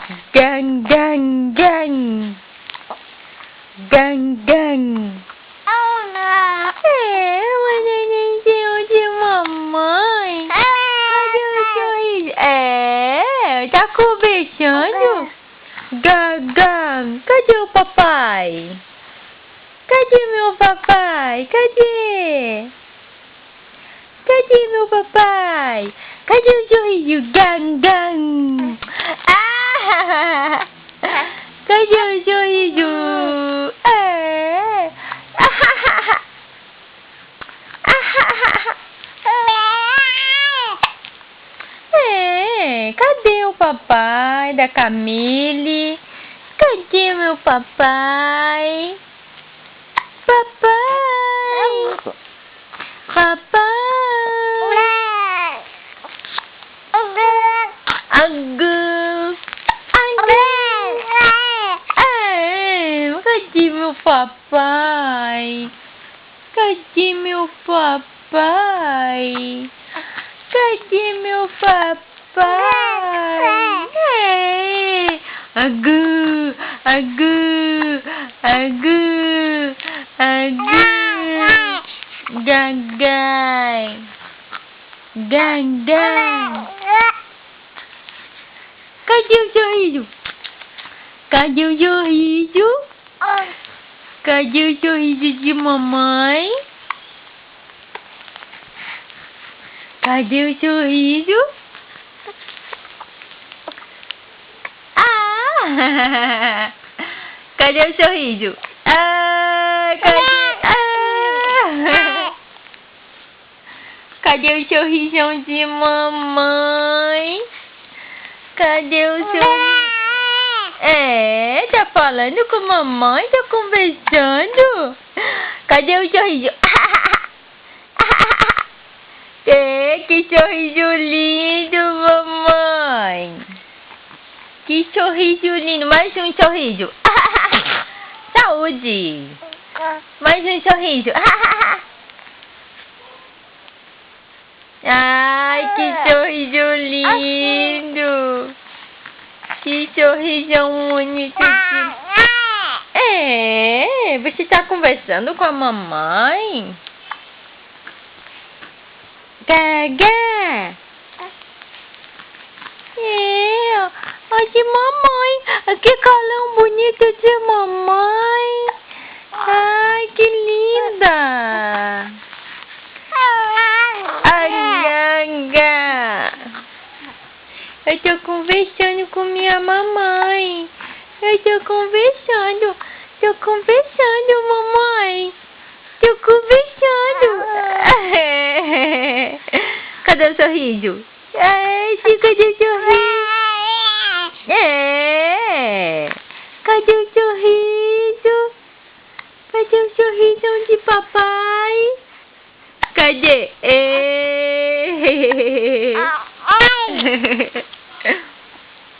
Gang, gang, gang. Gang, gang. Mas a gente de mamãe. Cadê o sorriso? Tá conversando? Gang, cadê o papai? Cadê meu papai? Cadê? Cadê meu papai? Cadê o sorriso? Gang. Cadê o sorriso? Cadê o papai da Camille? Cadê meu papai? Papai! Papai! Cadê meu papai? Cadê meu papai? Cadê meu papai? Agu, agu, agu, agu. Gagai. Gandang. Cadê o sorriso? Cadê o sorriso? Cadê o sorriso de mamãe? Cadê o sorriso? Cadê o sorriso? Cadê o sorrisão de mamãe? Cadê o sorriso? Tá falando com mamãe? Tá conversando? Cadê o sorriso? Que sorriso lindo, mamãe! Que sorriso lindo! Mais um sorriso! Saúde! Mais um sorriso! Ai, que sorriso lindo! Que sorriso único! Você tá conversando com a mamãe? Gaga! Olha de mamãe! Que calão bonito de mamãe! Ai, que linda! Ganga! Eu tô conversando com minha mamãe! Eu tô conversando! Mamãe! Tô conversando! Cadê o sorriso? Cadê o sorriso? Cadê o sorriso? Cadê o sorriso de papai? Cadê?